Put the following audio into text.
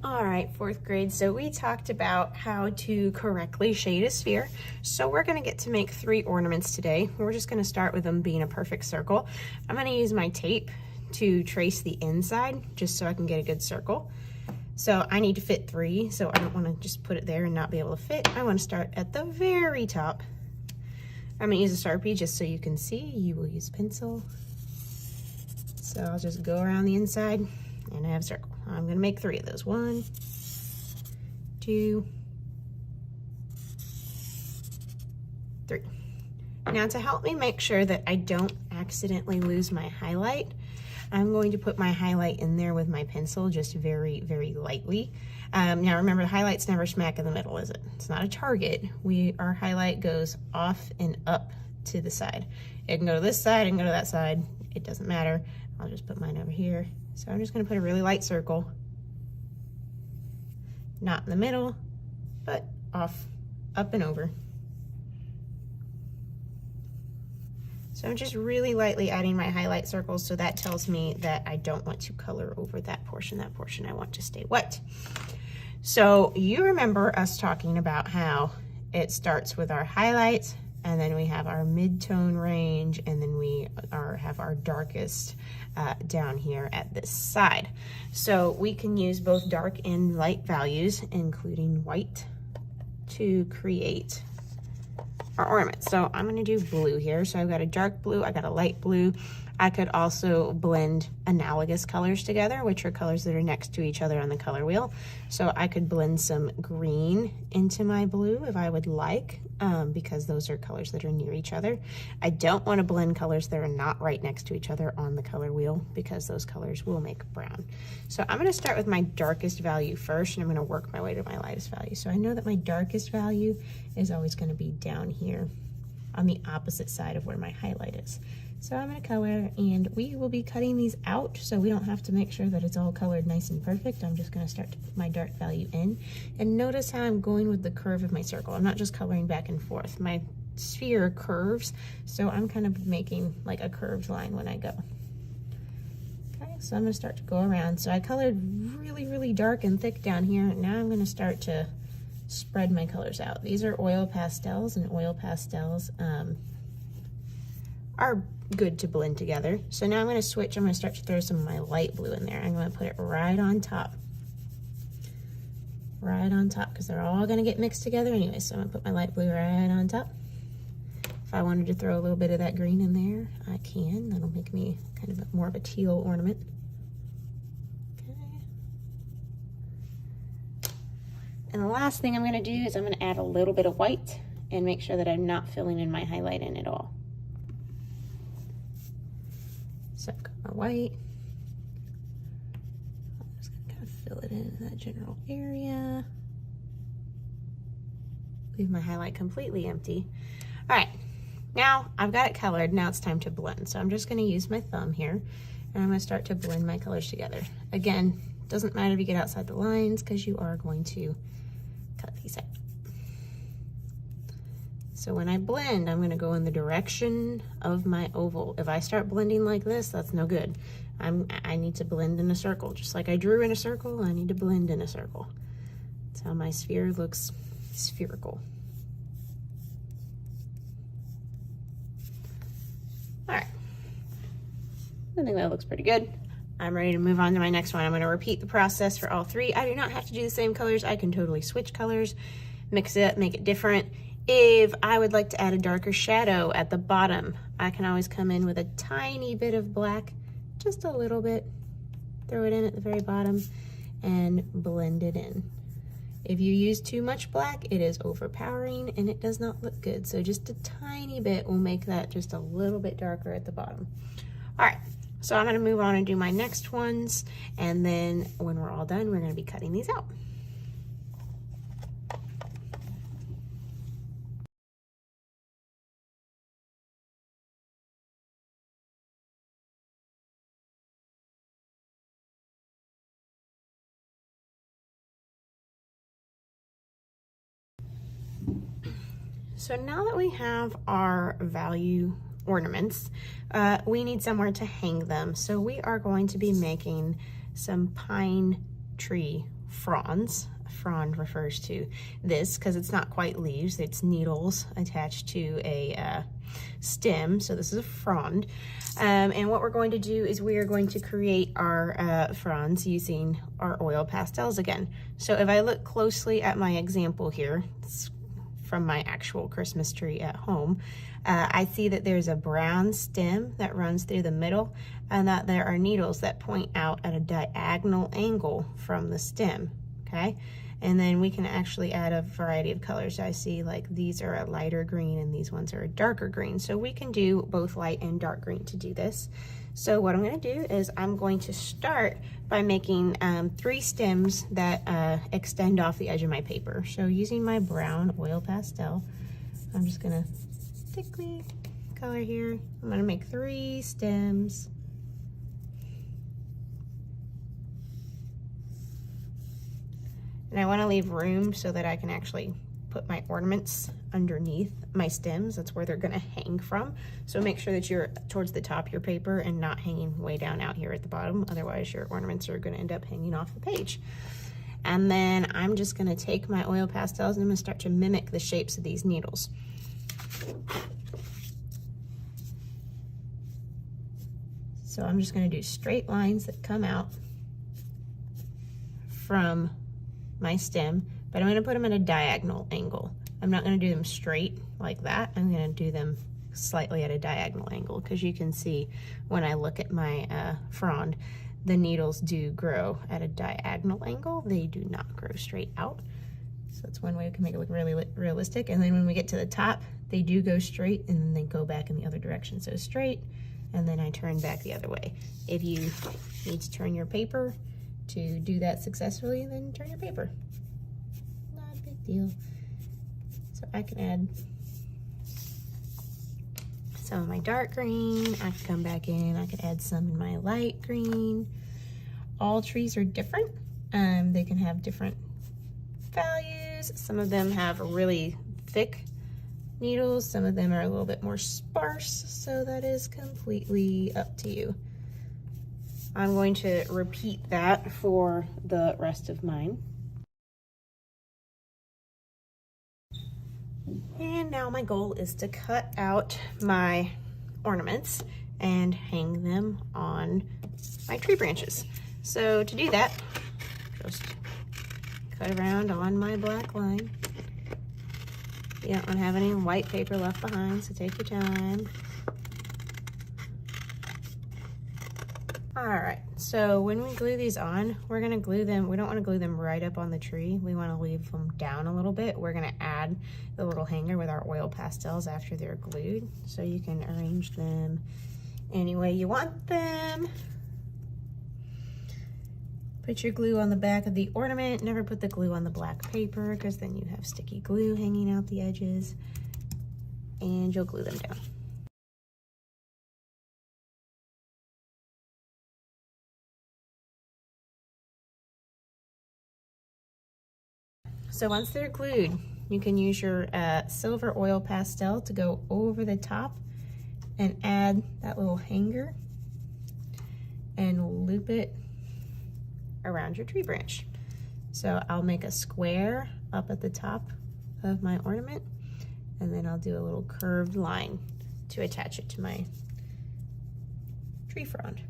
All right, fourth grade. So we talked about how to correctly shade a sphere. So we're gonna get to make 3 ornaments today. We're just gonna start with them being a perfect circle. I'm gonna use my tape to trace the inside just so I can get a good circle. So I need to fit 3, so I don't wanna just put it there and not be able to fit. I wanna start at the very top. I'm gonna use a Sharpie just so you can see. You will use pencil. So I'll just go around the inside and I have a circle. I'm gonna make 3 of those. 1, 2, 3. Now to help me make sure that I don't accidentally lose my highlight, I'm going to put my highlight in there with my pencil just very, very lightly. Now remember, the highlight's never smack in the middle, is it? It's not a target. Our highlight goes off and up to the side. It can go to this side and go to that side. It doesn't matter. I'll just put mine over here. So I'm just gonna put a really light circle, not in the middle, but off, up and over. So I'm just really lightly adding my highlight circles, so that tells me that I don't want to color over that portion I want to stay wet. So you remember us talking about how it starts with our highlights, and then we have our mid-tone range, and then we have our darkest down here at this side. So we can use both dark and light values, including white, to create our ornament. So I'm gonna do blue here. So I've got a dark blue, I got a light blue. I could also blend analogous colors together, which are colors that are next to each other on the color wheel. So I could blend some green into my blue if I would like, because those are colors that are near each other. I don't want to blend colors that are not right next to each other on the color wheel, because those colors will make brown. So I'm going to start with my darkest value first, and I'm going to work my way to my lightest value. So I know that my darkest value is always going to be down here on the opposite side of where my highlight is. So I'm gonna color, and we will be cutting these out so we don't have to make sure that it's all colored nice and perfect. I'm just gonna start to put my dark value in, and notice how I'm going with the curve of my circle. I'm not just coloring back and forth. My sphere curves, so I'm kind of making like a curved line when I go. Okay, so I'm gonna start to go around. So I colored really, really dark and thick down here, and now I'm gonna start to spread my colors out. These are oil pastels, and oil pastels are good to blend together. So now I'm going to switch. I'm going to start to throw some of my light blue in there. I'm going to put it right on top, because they're all going to get mixed together anyway. So I'm going to put my light blue right on top. If I wanted to throw a little bit of that green in there, I can. That'll make me kind of more of a teal ornament. Okay. And the last thing I'm going to do is I'm going to add a little bit of white and make sure that I'm not filling in my highlight in at all. So I've got my white. I'm just gonna kind of fill it in that general area. Leave my highlight completely empty. All right, now I've got it colored. Now it's time to blend. So I'm just gonna use my thumb here, and I'm gonna start to blend my colors together. Again, doesn't matter if you get outside the lines, because you are going to cut these out. So when I blend, I'm gonna go in the direction of my oval. If I start blending like this, that's no good. I need to blend in a circle. Just like I drew in a circle, I need to blend in a circle. That's how my sphere looks spherical. All right, I think that looks pretty good. I'm ready to move on to my next one. I'm gonna repeat the process for all 3. I do not have to do the same colors. I can totally switch colors, mix it up, make it different. If I would like to add a darker shadow at the bottom, I can always come in with a tiny bit of black, just a little bit, throw it in at the very bottom and blend it in. If you use too much black, it is overpowering and it does not look good. So just a tiny bit will make that just a little bit darker at the bottom. All right, so I'm gonna move on and do my next ones, and then when we're all done, we're gonna be cutting these out. So now that we have our value ornaments, we need somewhere to hang them. So we are going to be making some pine tree fronds. Frond refers to this because it's not quite leaves, it's needles attached to a stem. So this is a frond. And what we're going to do is we are going to create our fronds using our oil pastels again. So if I look closely at my example here, it's from my actual Christmas tree at home, I see that there's a brown stem that runs through the middle and that there are needles that point out at a diagonal angle from the stem, okay? And then we can actually add a variety of colors. I see like these are a lighter green and these ones are a darker green. So we can do both light and dark green to do this. So what I'm gonna do is I'm going to start by making 3 stems that extend off the edge of my paper. So using my brown oil pastel, I'm just gonna thickly color here. I'm gonna make 3 stems. And I want to leave room so that I can actually put my ornaments underneath my stems. That's where they're going to hang from. So make sure that you're towards the top of your paper and not hanging way down out here at the bottom. Otherwise your ornaments are going to end up hanging off the page. And then I'm just going to take my oil pastels and I'm going to start to mimic the shapes of these needles. So I'm just going to do straight lines that come out from my stem, but I'm going to put them at a diagonal angle. I'm not going to do them straight like that. I'm going to do them slightly at a diagonal angle because you can see when I look at my frond, the needles do grow at a diagonal angle. They do not grow straight out. So that's one way we can make it look really realistic. And then when we get to the top, they do go straight and then they go back in the other direction. So straight, and then I turn back the other way. If you need to turn your paper to do that successfully, then turn your paper. Not a big deal. So I can add some of my dark green. I can come back in. I could add some in my light green. All trees are different. They can have different values. Some of them have really thick needles. Some of them are a little bit more sparse. So that is completely up to you. I'm going to repeat that for the rest of mine. And now my goal is to cut out my ornaments and hang them on my tree branches. So to do that, just cut around on my black line. You don't want to have any white paper left behind, so take your time. All right, so when we glue these on, we're gonna glue them, we don't wanna glue them right up on the tree. We wanna leave them down a little bit. We're gonna add the little hanger with our oil pastels after they're glued. So you can arrange them any way you want them. Put your glue on the back of the ornament. Never put the glue on the black paper because then you have sticky glue hanging out the edges and you'll glue them down. So once they're glued, you can use your silver oil pastel to go over the top and add that little hanger and loop it around your tree branch. So I'll make a square up at the top of my ornament and then I'll do a little curved line to attach it to my tree frond.